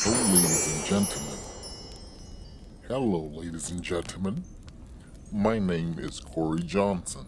Ladies and gentlemen. Hello, ladies and gentlemen. My name is Corey Johnson.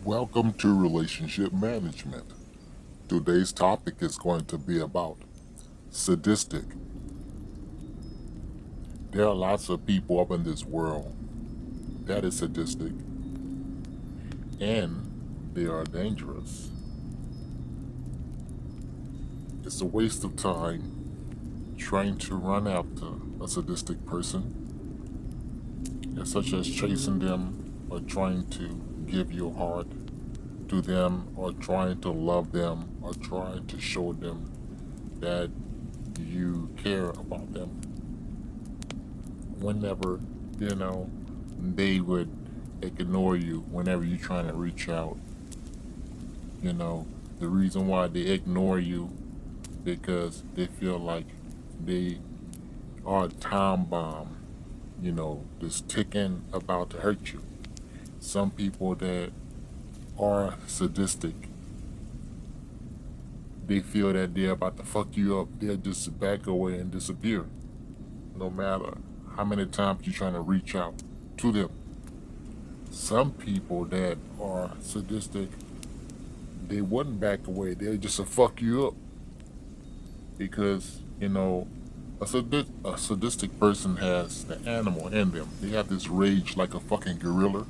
Welcome to Relationship Management. Today's topic is going to be about sadistic. There are lots of people up in this world that is sadistic, and they are dangerous. It's a waste of time trying to run after a sadistic person, such as chasing them or trying to give your heart to them or trying to love them or trying to show them that you care about them. Whenever, they would ignore you whenever you're trying to reach out. The reason why they ignore you because they feel like they are a time bomb, just ticking about to hurt you. Some people that are sadistic, they feel that they're about to fuck you up, they'll just back away and disappear. No matter how many times you're trying to reach out to them. Some people that are sadistic, they wouldn't back away, they'll just fuck you up. Because, a sadistic person has the animal in them. They have this rage like a fucking gorilla.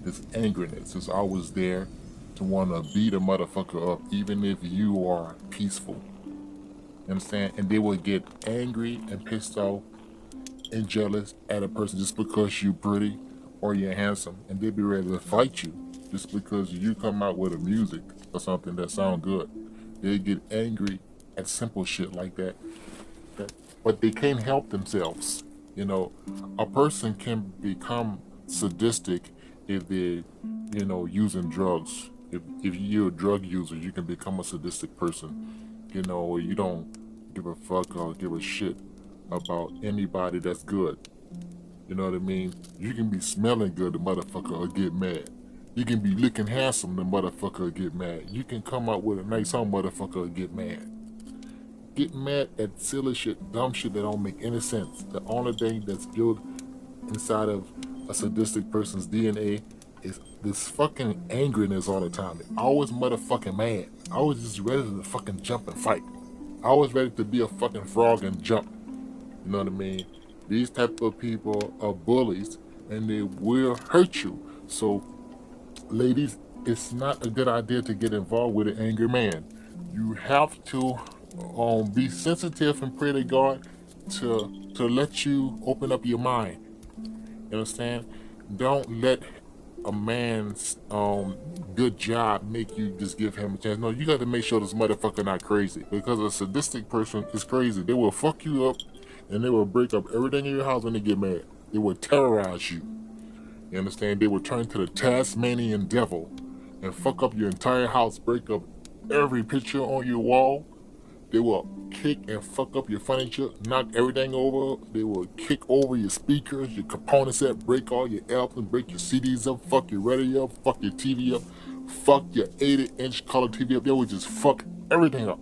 This angriness is always there to want to beat a motherfucker up, even if you are peaceful. You understand? And they will get angry and pissed off and jealous at a person just because you're pretty or you're handsome, and they'll be ready to fight you just because you come out with a music or something that sound good. They get angry at simple shit like that. But they can't help themselves. A person can become sadistic if they're, using drugs. If you're a drug user, you can become a sadistic person. You don't give a fuck or give a shit about anybody that's good. You know what I mean? You can be smelling good, the motherfucker will get mad. You can be looking handsome, the motherfucker will get mad. You can come out with a nice home, motherfucker will get mad. Get mad at silly shit, dumb shit that don't make any sense. The only thing that's built inside of a sadistic person's DNA is this fucking angriness all the time. They're always motherfucking mad. Always just ready to fucking jump and fight. Always ready to be a fucking frog and jump. You know what I mean? These type of people are bullies and they will hurt you. So, ladies, it's not a good idea to get involved with an angry man. You have to be sensitive and pray to God to let you open up your mind. You understand? Don't let a man's good job make you just give him a chance. No, you got to make sure this motherfucker not crazy, because a sadistic person is crazy. They will fuck you up and they will break up everything in your house when they get mad. They will terrorize you. You understand? They will turn to the Tasmanian devil and fuck up your entire house, break up every picture on your wall. They will kick and fuck up your furniture, knock everything over. They will kick over your speakers, your component set, break all your albums, break your CDs up, fuck your radio up, fuck your TV up, fuck your 80-inch color TV up. They will just fuck everything up.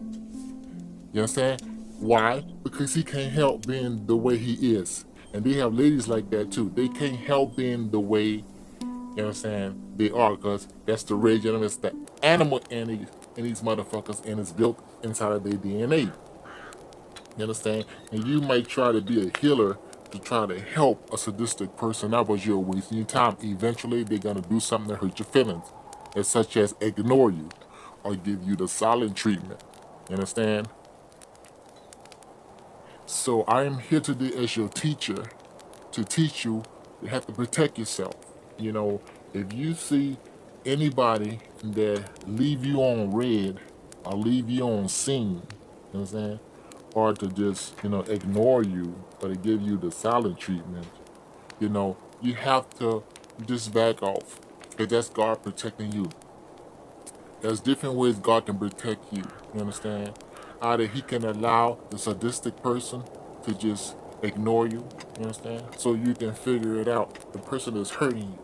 You understand? Why? Because he can't help being the way he is. And they have ladies like that too. They can't help being the way, they are, because that's the rage in them. It's the animal in these motherfuckers, and it's built inside of their DNA. You understand? And you might try to be a healer to try to help a sadistic person out, but you're wasting your time. Eventually, they're going to do something to hurt your feelings, such as ignore you or give you the silent treatment. You understand? So I am here today as your teacher to teach you have to protect yourself. If you see anybody that leave you on red or leave you on scene, you understand? or to just, ignore you or to give you the silent treatment, you have to just back off. Because that's God protecting you. There's different ways God can protect you. You understand? Either He can allow the sadistic person to just ignore you. You understand? So you can figure it out. The person is hurting you.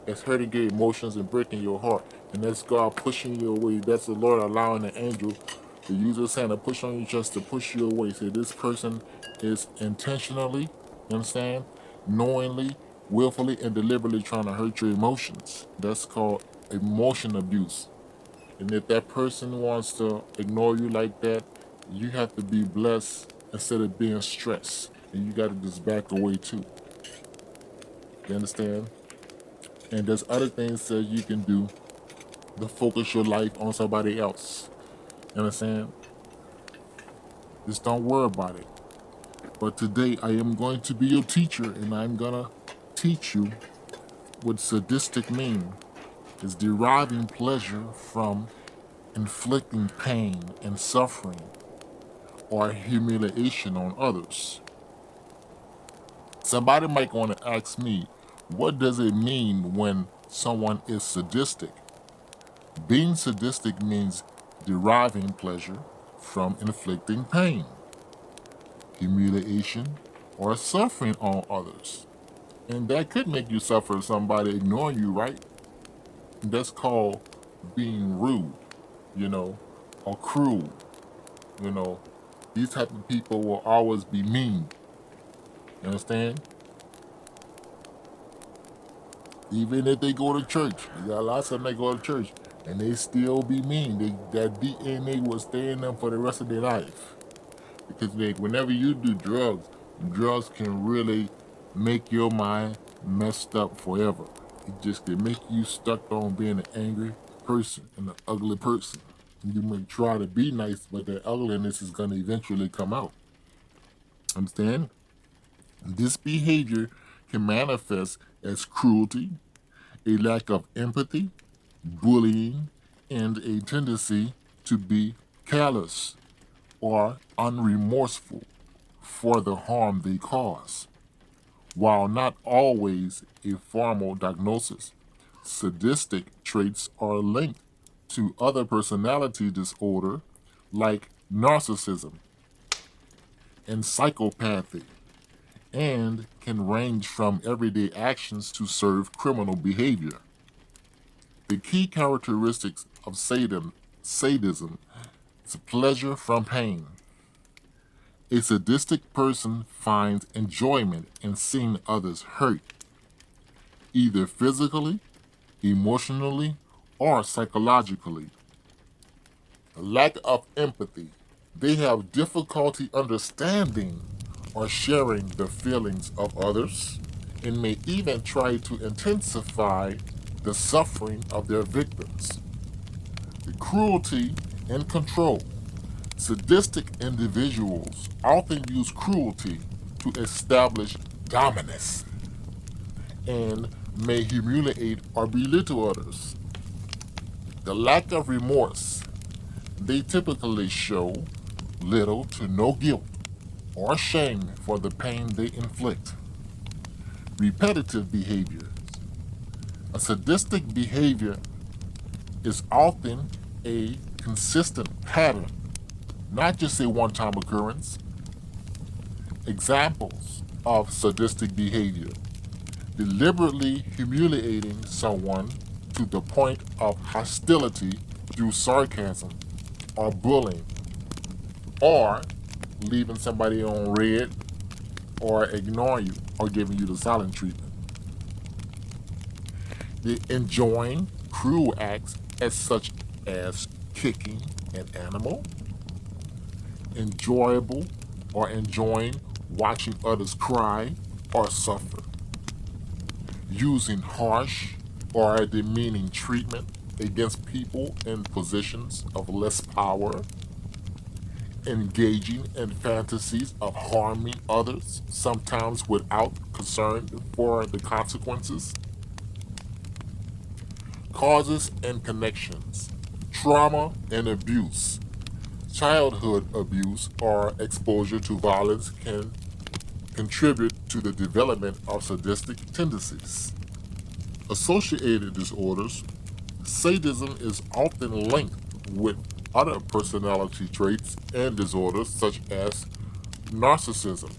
It's hurting your emotions and breaking your heart. And that's God pushing you away. That's the Lord allowing the angel to use His hand to push on you just to push you away. Say this person is intentionally, you understand? Knowingly, willfully, and deliberately trying to hurt your emotions. That's called emotion abuse. And if that person wants to ignore you like that, you have to be blessed instead of being stressed. And you got to just back away too. You understand? And there's other things that you can do to focus your life on somebody else. You understand? Just don't worry about it. But today I am going to be your teacher, and I'm going to teach you what sadistic means. Is deriving pleasure from inflicting pain and suffering or humiliation on others. Somebody might want to ask me, what does it mean when someone is sadistic? Being sadistic means deriving pleasure from inflicting pain, humiliation, or suffering on others. And that could make you suffer somebody ignoring you, right? That's called being rude, or cruel, These type of people will always be mean. You understand? Even if they go to church, you got lots of them that go to church, and they still be mean. That DNA will stay in them for the rest of their life. Because whenever you do drugs can really make your mind messed up forever. It just can make you stuck on being an angry person and an ugly person. You may try to be nice, but that ugliness is going to eventually come out. Understand? This behavior can manifest as cruelty, a lack of empathy, bullying, and a tendency to be callous or unremorseful for the harm they cause. While not always a formal diagnosis, sadistic traits are linked to other personality disorder like narcissism and psychopathy, and can range from everyday actions to serve criminal behavior. The key characteristics of sadism is pleasure from pain. A sadistic person finds enjoyment in seeing others hurt, either physically, emotionally, or psychologically. A lack of empathy. They have difficulty understanding or sharing the feelings of others and may even try to intensify the suffering of their victims. The cruelty and control. Sadistic individuals often use cruelty to establish dominance and may humiliate or belittle others. The lack of remorse. They typically show little to no guilt or shame for the pain they inflict. Repetitive behaviors. A sadistic behavior is often a consistent pattern, not just a one-time occurrence. Examples of sadistic behavior: deliberately humiliating someone to the point of hostility through sarcasm or bullying, or leaving somebody on red, or ignoring you, or giving you the silent treatment. The enjoying cruel acts such as kicking an animal, enjoyable or enjoying watching others cry or suffer, using harsh or demeaning treatment against people in positions of less power, engaging in fantasies of harming others, sometimes without concern for the consequences. Causes and connections. Trauma and abuse. childhood abuse or exposure to violence can contribute to the development of sadistic tendencies. Associated disorders, sadism is often linked with other personality traits and disorders such as narcissism,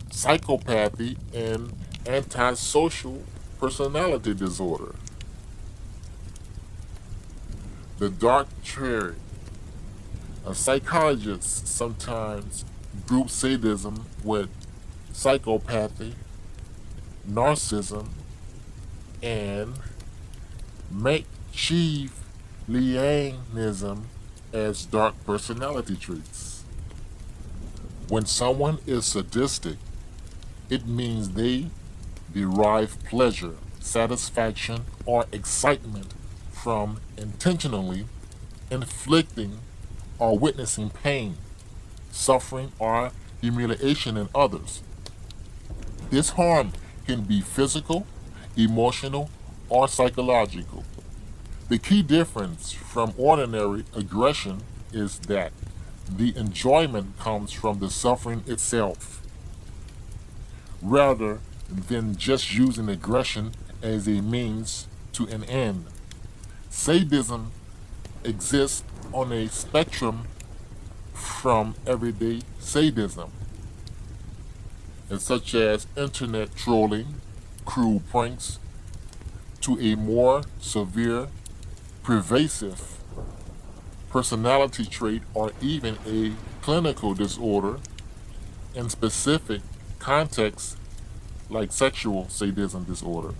psychopathy, and antisocial personality disorder. The dark trait. Psychologists sometimes group sadism with psychopathy, narcissism, and Machiavellianism as dark personality traits. When someone is sadistic, it means they derive pleasure, satisfaction, or excitement from intentionally inflicting or witnessing pain, suffering, or humiliation in others. This harm can be physical, emotional, or psychological. The key difference from ordinary aggression is that the enjoyment comes from the suffering itself, rather than just using aggression as a means to an end. Sadism exists on a spectrum from everyday sadism, and such as internet trolling, cruel pranks, to a more severe, pervasive personality trait or even a clinical disorder in specific contexts like sexual sadism disorder.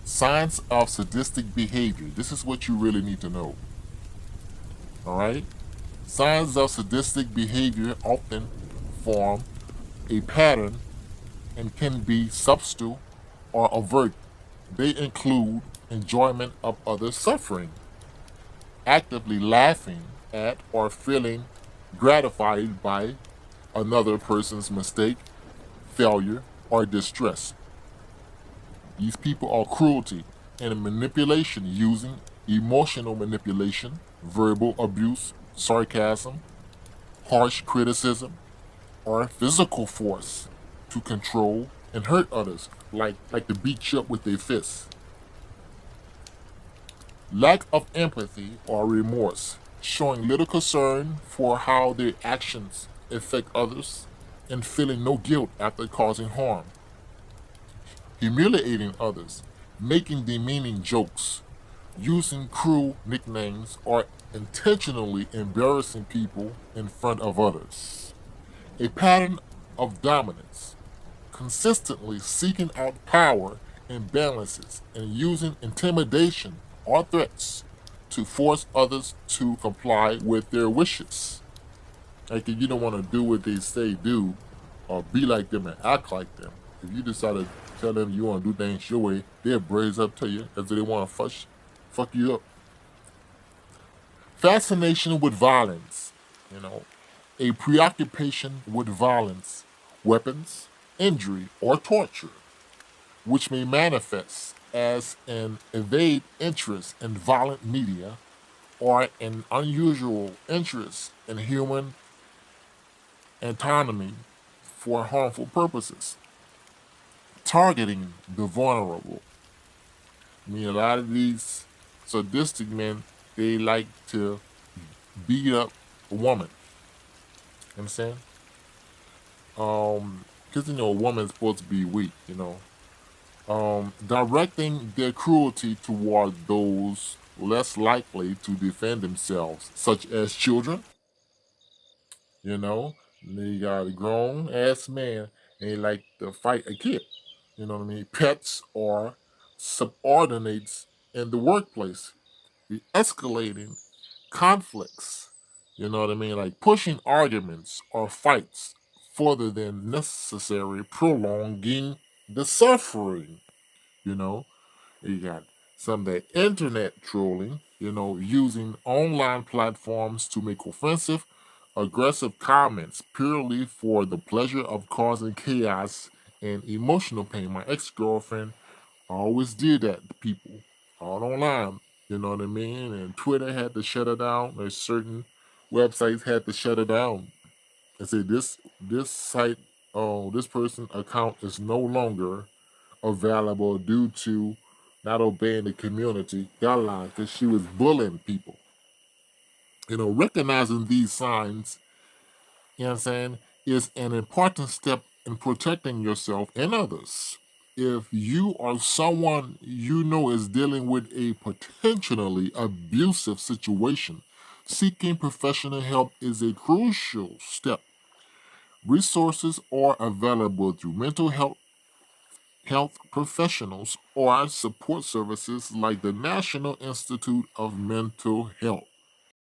Signs of sadistic behavior. This is what you really need to know. All right? Signs of sadistic behavior often form a pattern and can be subtle or overt. They include enjoyment of others' suffering, actively laughing at or feeling gratified by another person's mistake, failure, or distress. These people are cruelty and manipulation using emotional manipulation, verbal abuse, sarcasm, harsh criticism, or physical force to control and hurt others, like to beat you up with their fists. Lack of empathy or remorse, showing little concern for how their actions affect others and feeling no guilt after causing harm. Humiliating others, making demeaning jokes, using cruel nicknames, or intentionally embarrassing people in front of others. A pattern of dominance, consistently seeking out power imbalances and using intimidation or threats to force others to comply with their wishes. Like if you don't want to do what they say do, or be like them and act like them, if you decide to tell them you want to do things your way, they'll braze up to you as they want to fuck you up. Fascination with violence, you know, a preoccupation with violence, weapons, injury, or torture, which may manifest as an evade interest in violent media or an unusual interest in human autonomy for harmful purposes. Targeting the vulnerable. I mean, a lot of these sadistic men, they like to beat up a woman. You understand? Because a woman's supposed to be weak. Directing their cruelty toward those less likely to defend themselves, such as children. You know, they got a grown ass man and they like to fight a kid. You know what I mean? Pets or subordinates in the workplace, the escalating conflicts. You know what I mean? Like pushing arguments or fights further than necessary, prolonging the suffering. You know, you got some of that internet trolling, using online platforms to make offensive, aggressive comments purely for the pleasure of causing chaos and emotional pain. My ex girlfriend always did that to people all online. You know what I mean? And Twitter had to shut it down. There's certain websites had to shut it down and say this site, oh, this person account is no longer available due to not obeying the community guidelines because she was bullying people. Recognizing these signs, you know what I'm saying, is an important step in protecting yourself and others. If you or someone you know is dealing with a potentially abusive situation, seeking professional help is a crucial step. Resources are available through mental health professionals or support services like the National Institute of Mental Health.